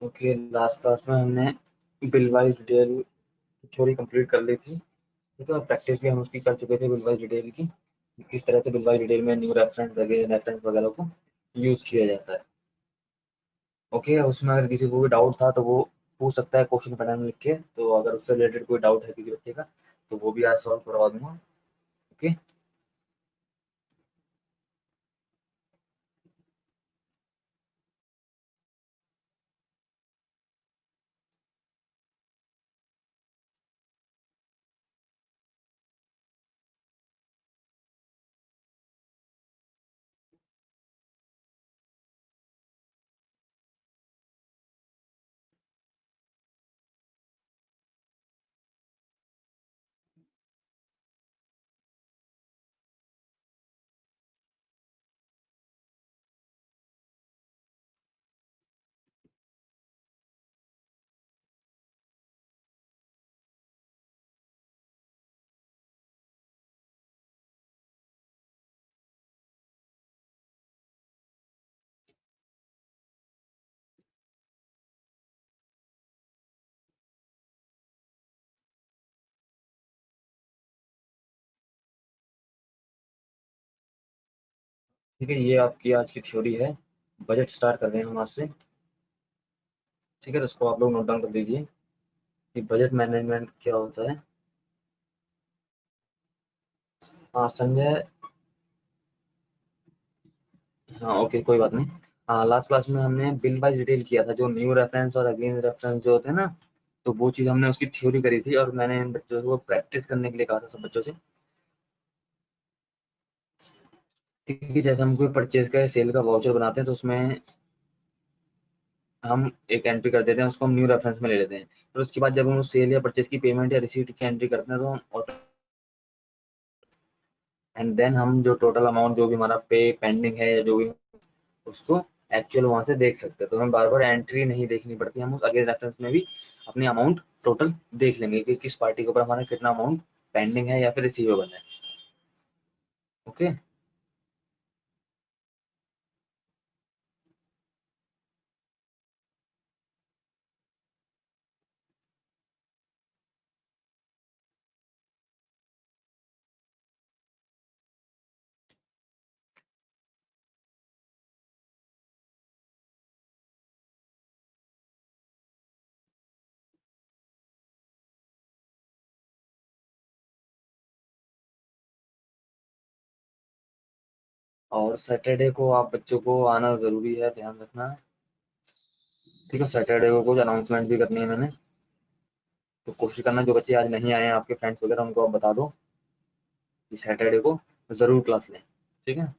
Okay, last class में हमने bill wise detail theory complete कर ली थी। ठीक है, और प्रैक्टिस भी हम उसकी कर चुके थे बिल वाइज डिटेल की, किस तरह से बिल वाइज डिटेल में न्यू रेफरेंस अगेन रेफरेंस वगैरह को यूज किया जाता है। ओके, उसमें अगर किसी को भी डाउट था तो वो पूछ सकता है क्वेश्चन पैटर्न में लिख के। तो अगर उससे रिलेटेड कोई डाउट है किसी बच्चे का तो वो भी आज सॉल्व करवा दूंगा। ओके, ठीक है, ये आपकी आज की थ्योरी है। बजट स्टार्ट कर रहे हैं हम आज से। ठीक है, तो उसको आप लोग नोट डाउन कर दीजिए कि बजट मैनेजमेंट क्या होता है। हाँ संजय। हाँ ओके, कोई बात नहीं। हाँ, लास्ट क्लास में हमने बिल बाय डिटेल किया था, जो न्यू रेफरेंस और अगेन रेफरेंस जो होते हैं ना, तो वो चीज़ हमने उसकी थ्योरी करी थी और मैंने इन बच्चों को प्रैक्टिस करने के लिए कहा था, सब बच्चों से। ठीक है, जैसे हम कोई परचेज का या सेल का वाउचर बनाते हैं तो उसमें हम एक एंट्री कर देते हैं, उसको हम न्यू रेफरेंस में ले लेते हैं। फिर उसके बाद जब हम उस सेल या परचेज की पेमेंट या रिसीट की एंट्री करते हैं तो हम एंड देन हम जो टोटल अमाउंट जो भी हमारा पे पेंडिंग है या जो भी, उसको एक्चुअल वहां से देख सकते हैं। तो हमें बार बार एंट्री नहीं देखनी पड़ती, हम उस अगले रेफरेंस में भी अपनी अमाउंट टोटल देख लेंगे कि किस पार्टी के ऊपर हमारा कितना अमाउंट पेंडिंग है या फिर रिसीवेबल है। ओके, और सैटरडे को आप बच्चों को आना जरूरी है, ध्यान रखना। ठीक है, सैटरडे को कुछ अनाउंसमेंट भी करनी है मैंने, तो कोशिश करना जो बच्चे आज नहीं आए हैं आपके फ्रेंड्स वगैरह उनको आप बता दो कि सैटरडे को जरूर क्लास लें। ठीक है।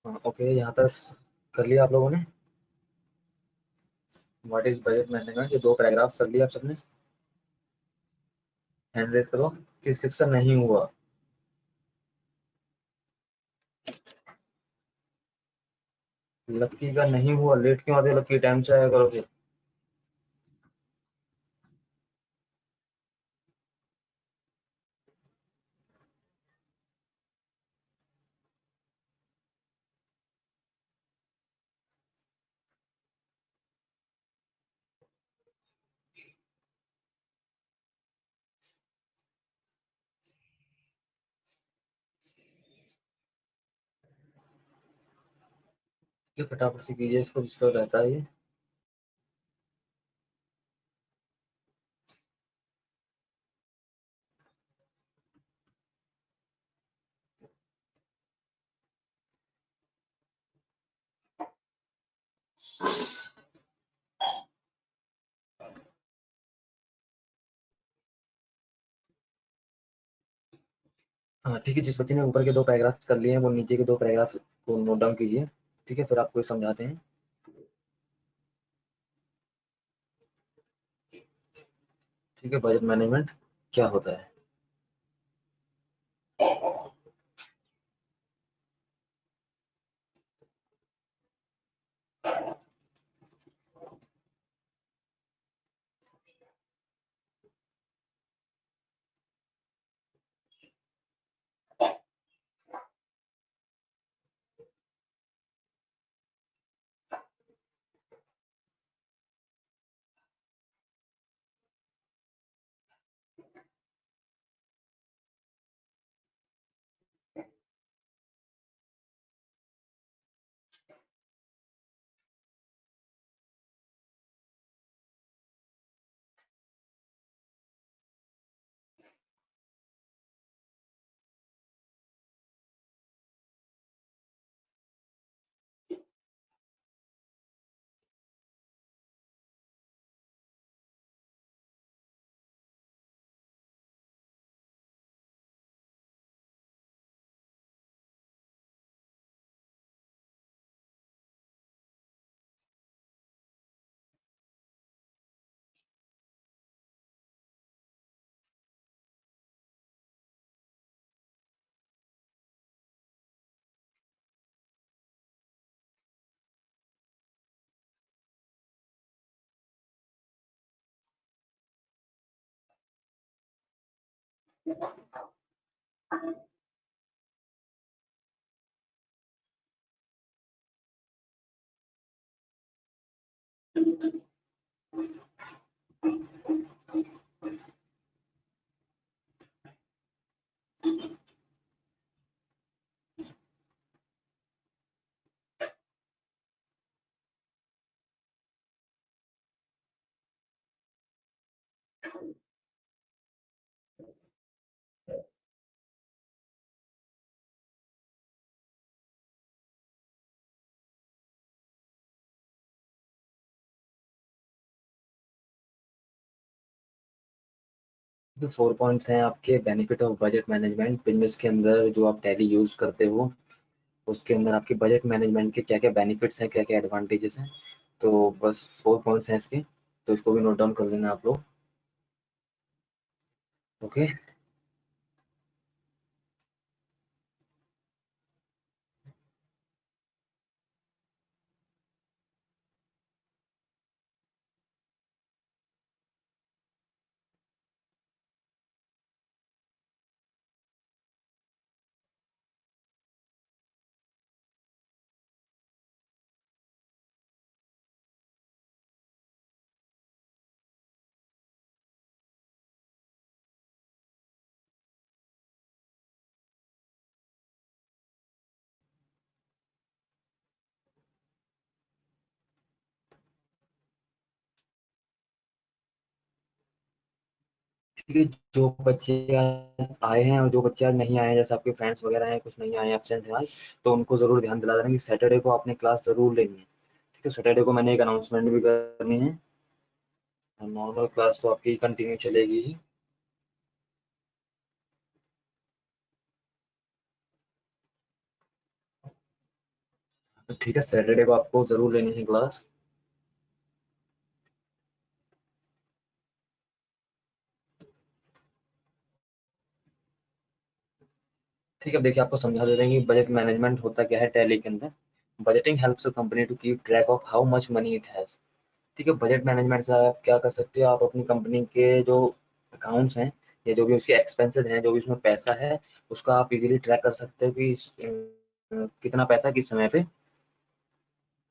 हाँ, ओके, यहाँ तक कर लिया आप लोगों ने। व्हाट इज बजट मैनेजमेंट, ये 2 पैराग्राफ कर लिया आप सबने। हैंड रेज करो, किस किस का नहीं हुआ। लक्की का नहीं हुआ, लेट क्यों आते हो लक्की, टाइम से आया करो फिर। ये फटाफट से कीजिए इसको, जिसको रहता है ये। हाँ ठीक है, जिस बच्चे ने ऊपर के 2 पैराग्राफ कर लिए हैं वो नीचे के 2 पैराग्राफ को नोट डाउन कीजिए। ठीक है, फिर आपको समझाते हैं। ठीक है, बजट मैनेजमेंट क्या होता है। तो 4 पॉइंट्स हैं आपके benefit of budget management. Business के अंदर जो आप टैली यूज करते हो उसके अंदर आपके बजट मैनेजमेंट के क्या क्या बेनिफिट्स हैं, क्या क्या एडवांटेजेस हैं। तो बस 4 पॉइंट्स हैं इसके, तो इसको भी नोट डाउन कर लेना आप लोग। ओके। ठीक है, जो बच्चे आज आए हैं और जो बच्चे आज नहीं आए हैं, जैसे आपके फ्रेंड्स वगैरह हैं कुछ नहीं आए हैं, एब्सेंट हैं आज, तो उनको जरूर ध्यान दिला देना कि सैटरडे को आपने क्लास जरूर लेनी है। ठीक है, सैटरडे को मैंने एक अनाउंसमेंट भी करनी है। नॉर्मल क्लास तो आपकी कंटिन्यू चलेगी ही। तो ठीक है, सैटरडे को आपको जरूर लेनी है क्लास। ठीक है, देखिए आपको समझा दे रहे हैं कि बजट मैनेजमेंट होता क्या है टैली के अंदर। Budgeting helps a company to keep track of how much money it has. ठीक है, बजट मैनेजमेंट से आप क्या कर सकते हो, आप अपनी कंपनी के जो अकाउंट्स हैं या जो भी उसके एक्सपेंसेस हैं, जो भी उसमें पैसा है, उसका आप इजीली ट्रैक कर सकते हो कि कितना पैसा किस समय पे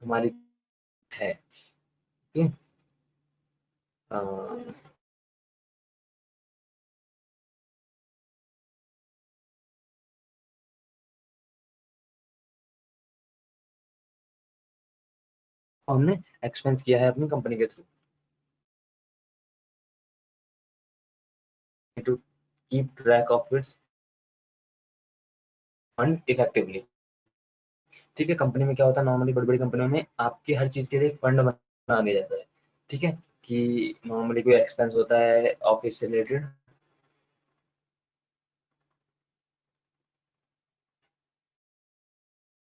हमारी है। ठीक है। अ, हमने एक्सपेंस किया है अपनी कंपनी के through to keep track of its fund effectively. ठीक है, कंपनी में क्या होता है, नॉर्मली बड़ी बड़ी कंपनियों में आपकी हर चीज के लिए एक फंड बना दिया जाता है। ठीक है, कि नॉर्मली कोई एक्सपेंस होता है ऑफिस से रिलेटेड,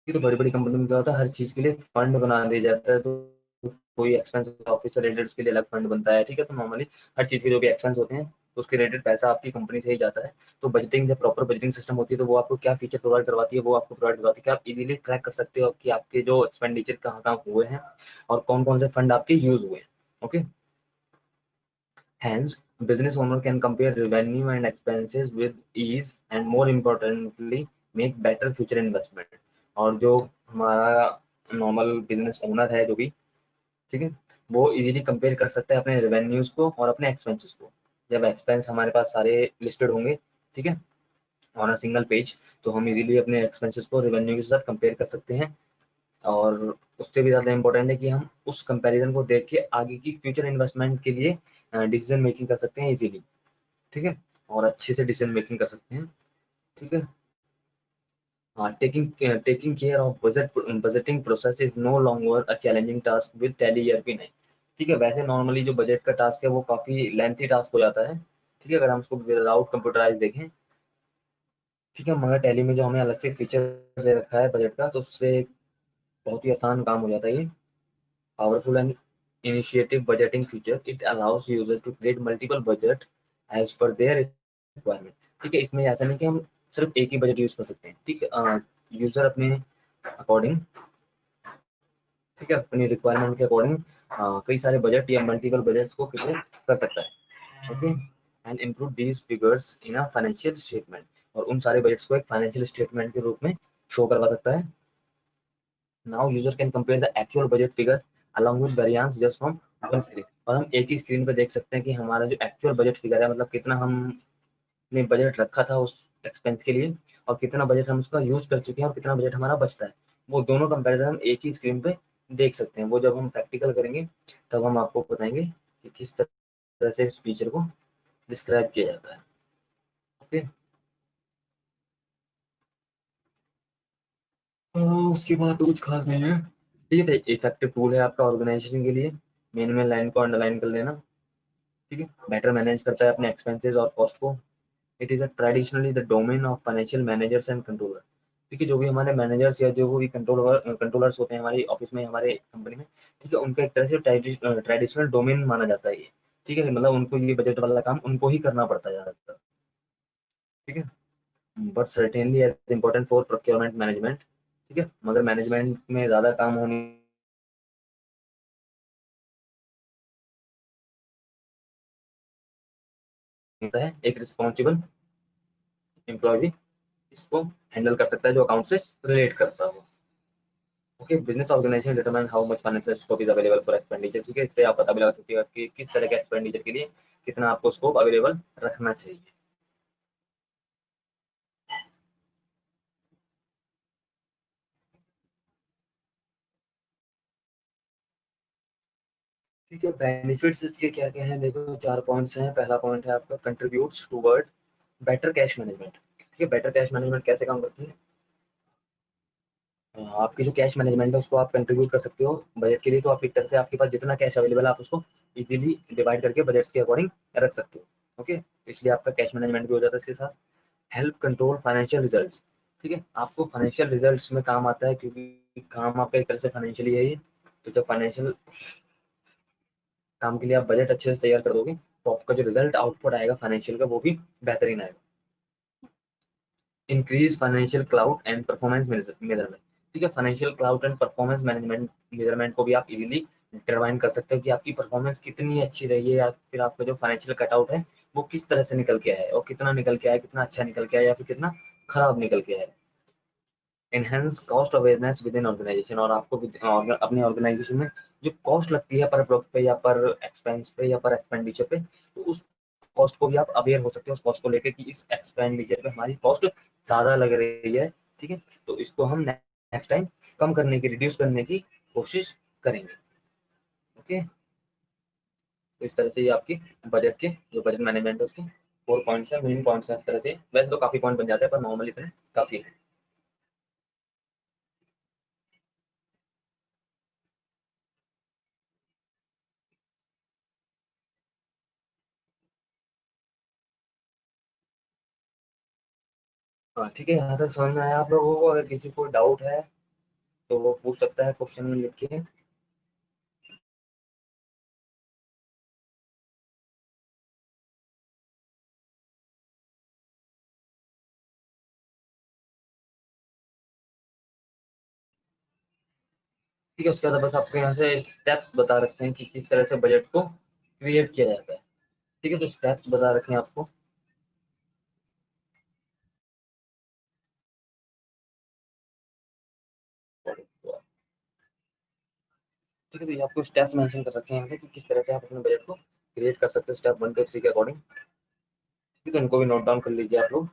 तो बड़ी बड़ी कंपनी में क्या होता है, हर चीज के लिए फंड बना दिया जाता है। तो कोई एक्सपेंस ऑफिस से रिलेटेड उसके लिए अलग फंड बनता है। ठीक है, तो नॉर्मली हर चीज के जो भी एक्सपेंस होते हैं तो उसके रिलेटेड पैसा आपकी कंपनी से ही जाता है। तो बजटिंग, जब प्रॉपर बजटिंग सिस्टम होती है तो वो आपको क्या फीचर प्रोवाइड करवाती है, वो आपको प्रोवाइड करवाती है कि आप इजीली ट्रैक कर सकते हो कि आपके जो एक्सपेंडिचर कहाँ कहाँ हुए हैं और कौन कौन से फंड आपके यूज हुए हैं। Okay. Hence, business owner can compare revenue and expenses with ease and more importantly make better future investment। और जो हमारा नॉर्मल बिजनेस ओनर है जो भी, ठीक है, वो इजीली कंपेयर कर सकता है अपने रेवेन्यूज को और अपने एक्सपेंसेस को। जब एक्सपेंस हमारे पास सारे लिस्टेड होंगे, ठीक है, ऑन अ सिंगल पेज, तो हम इजीली अपने एक्सपेंसेस को रेवेन्यू के साथ कंपेयर कर सकते हैं। और उससे भी ज़्यादा इम्पोर्टेंट है कि हम उस कंपैरिजन को देख के आगे की फ्यूचर इन्वेस्टमेंट के लिए डिसीजन मेकिंग कर सकते हैं इजीली। ठीक है, और अच्छे से डिसीजन मेकिंग कर सकते हैं। ठीक है। हाँ, taking taking care of budgeting process is no longer a challenging task with Tally ERP 9। ठीक है, वैसे नॉर्मली जो बजट का टास्क है वो काफ़ी लेंथी टास्क हो जाता है। ठीक है, अगर हम उसको विदाउट कंप्यूटराइज देखें। ठीक है, मगर टैली में जो हमें अलग से फीचर दे रखा है बजट का, तो उससे बहुत ही आसान काम हो जाता है ये। Powerful and initiative budgeting feature, it allows users to create multiple budget as per their requirement। ठीक है, इसमें ऐसा नहीं कि हम सिर्फ एक ही बजट यूज कर सकते हैं। ठीक है, यूजर अपने अकॉर्डिंग, ठीक है, अपनी रिक्वायरमेंट के अकॉर्डिंग कई सारे बजट या मल्टीपल बजट्स को क्रिएट कर सकता है। Okay, and include these figures in a financial statement, और उन सारे बजट्स को एक फाइनेंशियल स्टेटमेंट के रूप में शो करवा सकता है। Now user can compare the actual budget figure along with variance just from one screen। और हम एक ही स्क्रीन पर देख सकते हैं कि हमारा जो एक्चुअल बजट फिगर है, मतलब कितना हमने बजट रखा था उस एक्सपेंस के लिए और कितना बजट हम उसका यूज कर चुके हैं और कितना बजट हमारा बचता है, वो दोनों कंपैरिजन हम एक ही स्क्रीन पे देख सकते हैं। वो जब हम प्रैक्टिकल करेंगे तब हम आपको बताएंगे कि किस तरह से इस फीचर को डिस्क्राइब किया जाता है। ओके। उसके बाद तो कुछ खास नहीं है। ठीक है, इफेक्टिव टूल है आपका ऑर्गेनाइजेशन के लिए। मेन मेन लाइन को अंडरलाइन कर लेना। ठीक है, बेटर मैनेज करता है अपने एक्सपेंसेस और कॉस्ट को। It is a traditionally the domain of financial managers and controller. ठीक है, जो भी हमारे मैनेजर्स या जो भी कंट्रोलर्स होते हैं हमारी ऑफिस में, हमारे कंपनी में, ठीक है, उनका एक तरह से ट्रेडिशनल डोमेन माना जाता है ये। ठीक है, मतलब उनको ये बजट वाला काम उनको ही करना पड़ता है ज्यादातर। ठीक है, but certainly as important for procurement management. ठीक है, मगर मैनेजमेंट में ज्यादा काम होने होता है, एक रिस्पॉन्सिबल एम्प्लॉय इसको हैंडल कर सकता है जो अकाउंट से रिलेट करता हो। Okay, business organisation determine how much financial scope is available for expenditure. ठीक है, इससे आप पता भी लगा सकते हो कि किस तरह के एक्सपेंडिचर के लिए कितना आपको स्कोप अवेलेबल रखना चाहिए। ठीक है, बेनिफिट्स इसके क्या क्या हैं, देखो चार पॉइंट्स हैं। पहला पॉइंट है आपका contributes towards better cash management. ठीक है, बेटर कैश मैनेजमेंट कैसे काम करती है, आपकी जो कैश मैनेजमेंट है उसको आप कंट्रीब्यूट कर सकते हो बजट के लिए। तो आप एक तरह से आपके पास जितना कैश अवेलेबल है आप उसको इजीली डिवाइड करके बजट के अकॉर्डिंग रख सकते हो। ओके, इसलिए आपका कैश मैनेजमेंट भी हो जाता है इसके साथ। Help control financial results. ठीक है, आपको फाइनेंशियल रिजल्ट्स में काम आता है क्योंकि काम आपका एक तरह से फाइनेंशियली है ये। तो जब फाइनेंशियल काम के लिए आप बजट अच्छे से तैयार कर दोगे तो आपका जो रिजल्ट आउटपुट आएगा फाइनेंशियल का वो भी बेहतरीन आएगा। Increase financial cloud and performance measurement. ठीक है, financial cloud and performance management measurement को भी आप इजीली डिटरमाइन कर सकते हो कि आपकी परफॉर्मेंस कितनी अच्छी रही है, या फिर आपका जो फाइनेंशियल कटआउट है वो किस तरह से निकल के आया है, और कितना निकल के आया है, कितना अच्छा निकल के आया या फिर कितना खराब निकल के आया है। Enhance cost awareness within organisation, और आपको अपने ऑर्गेनाइजेशन में जो कॉस्ट लगती है पर प्रोडक्ट पे या पर एक्सपेंस पे या पर एक्सपेंडिचर पे, तो उस कॉस्ट को भी आप अवेयर हो सकते हो, उस कॉस्ट को लेकर कि इस एक्सपेंडिचर पे हमारी कॉस्ट ज़्यादा लग रही है। ठीक है, तो इसको हम नेक्स्ट टाइम कम करने की, रिड्यूस करने की कोशिश करेंगे। ओके, तो इस तरह से ये आपकी बजट के जो बजट मैनेजमेंट है उसके 4 पॉइंट्स है, मेन पॉइंट्स है। इस तरह से वैसे तो काफ़ी पॉइंट बन जाते हैं पर नॉर्मल इतने काफ़ी है। हाँ ठीक है, यहाँ तक समझ में आया आप लोगों को? अगर किसी को डाउट है तो वो पूछ सकता है क्वेश्चन में लिख के। ठीक है, उसके बाद बस आपको यहाँ से स्टेप्स बता रखते हैं कि किस तरह से बजट को क्रिएट किया जाता है। ठीक है, तो स्टेप्स बता रखे हैं आपको। ठीक है, तो ये आपको स्टेप्स मेंशन कर रखे हैं यहाँ से कि किस तरह से आप अपने बजट को क्रिएट कर सकते हो स्टेप 1 2 3 के अकॉर्डिंग। ठीक है, तो इनको भी नोट डाउन कर लीजिए आप लोग।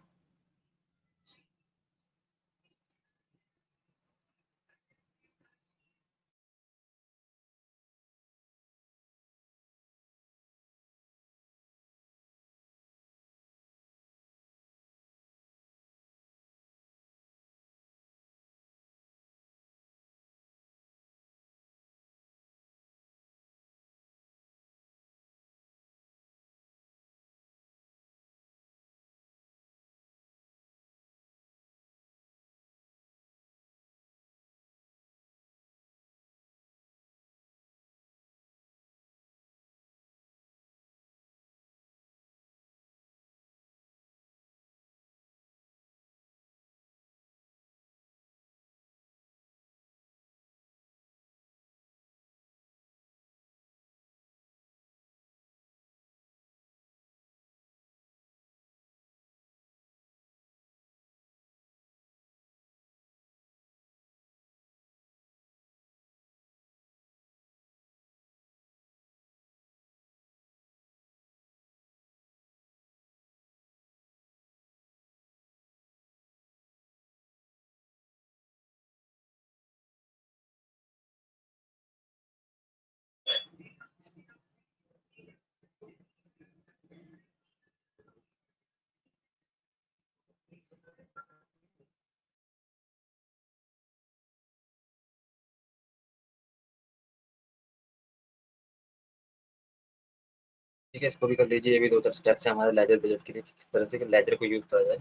ठीक है, इसको भी कर लीजिए। ये भी 2 4 स्टेप्स है हमारे लेजर बजट के लिए, किस तरह से लेजर को यूज करा जाए।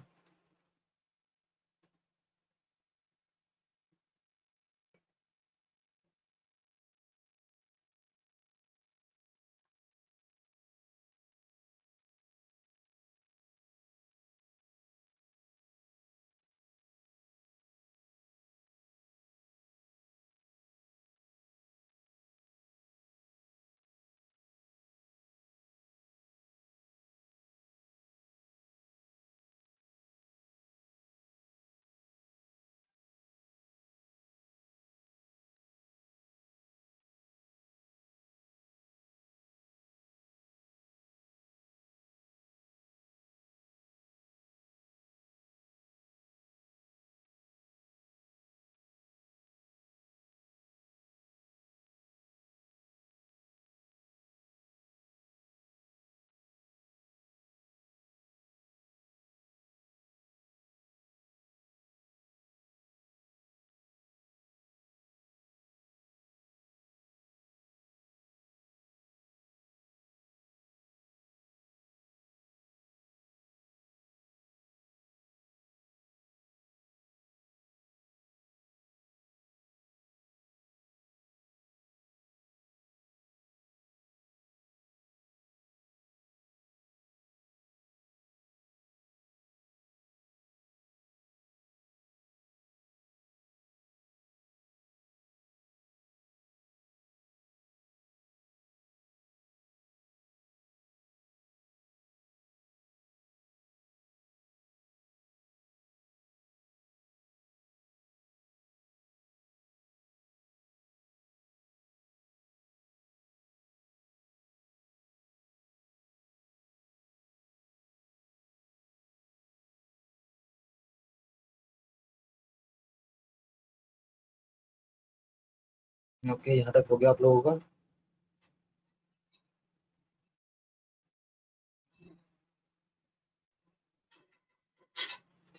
ओके, यहाँ तक हो गया आप लोगों का?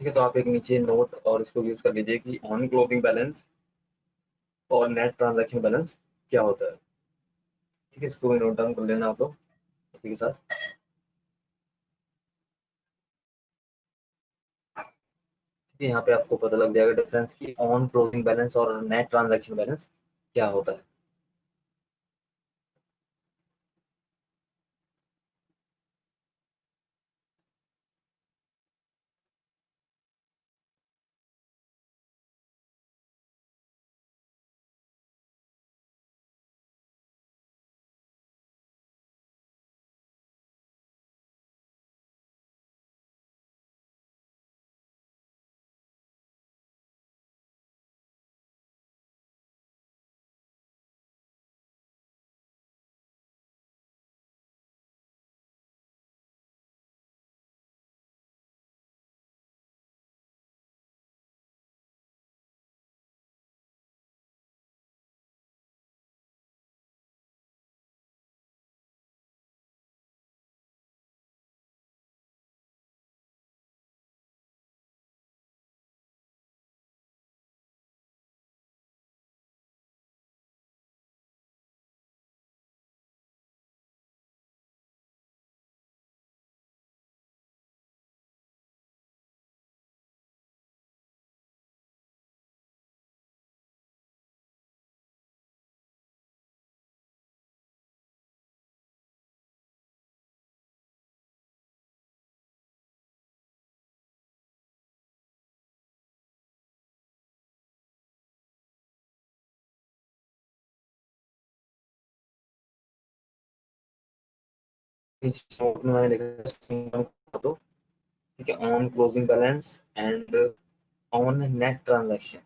ठीक है, तो आप एक नीचे नोट और इसको यूज कर लीजिए कि ऑन क्लोजिंग बैलेंस और नेट ट्रांजैक्शन बैलेंस क्या होता है। ठीक है, इसको भी नोट डाउन कर लेना आप लोग इसी के साथ। ठीक है, यहाँ पे आपको पता लग जाएगा डिफरेंस की ऑन क्लोजिंग बैलेंस और नेट ट्रांजैक्शन बैलेंस क्या होता है। इस नोट में मैंने लिखा तो ठीक है, on closing balance and on net transaction.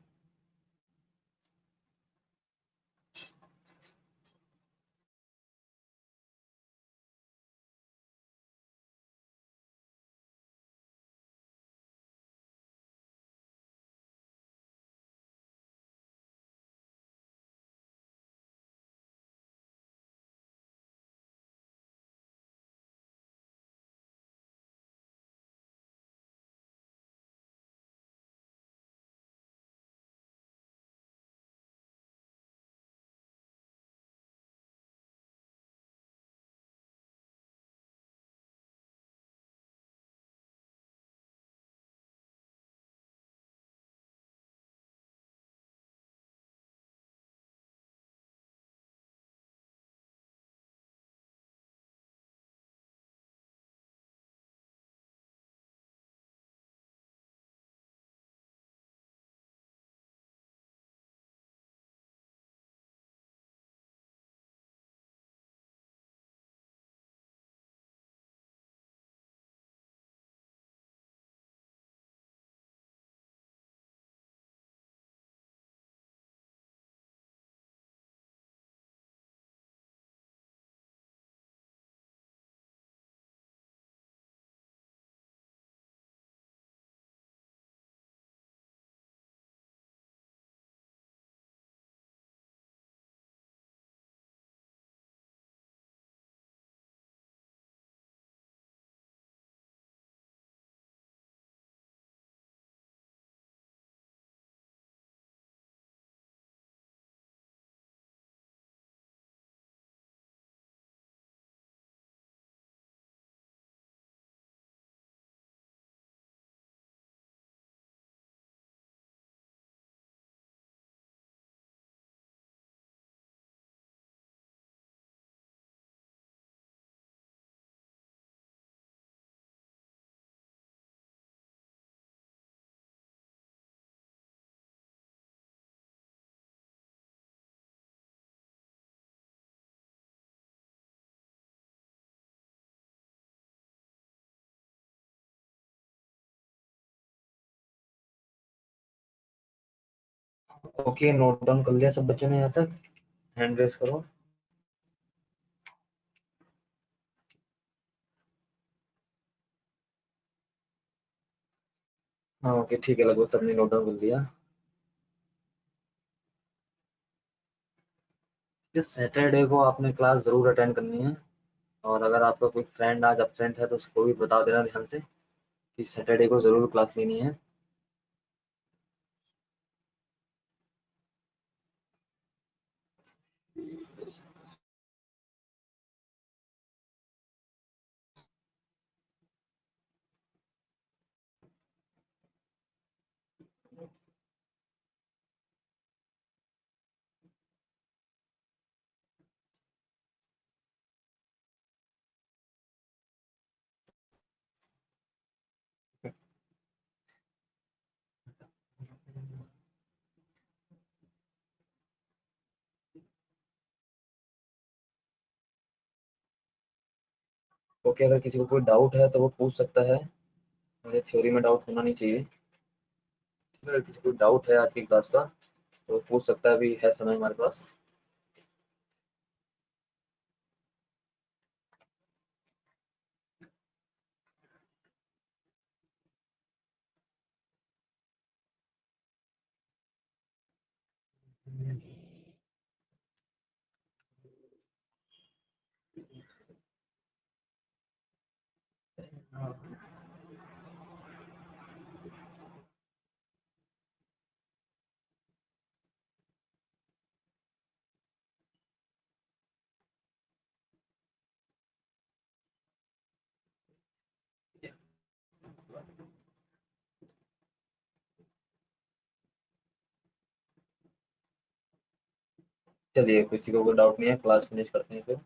Okay, note down कर लिया सब बच्चों ने यहाँ तक? हैंड रेस करो। हाँ ओके, ठीक है, लगभग सबने नोट डाउन कर लिया। इस सैटरडे को आपने क्लास ज़रूर अटेंड करनी है। और अगर आपका कोई फ्रेंड आज एब्सेंट है तो उसको भी बता देना ध्यान से कि सैटरडे को ज़रूर क्लास लेनी है। ओके, अगर किसी को कोई डाउट है तो वो पूछ सकता है। मुझे थ्योरी में डाउट होना नहीं चाहिए। अगर किसी को डाउट है आज की क्लास का तो वो पूछ सकता है, अभी है समय हमारे पास। चलिए, किसी को कोई डाउट नहीं है, क्लास फिनिश करते हैं फिर।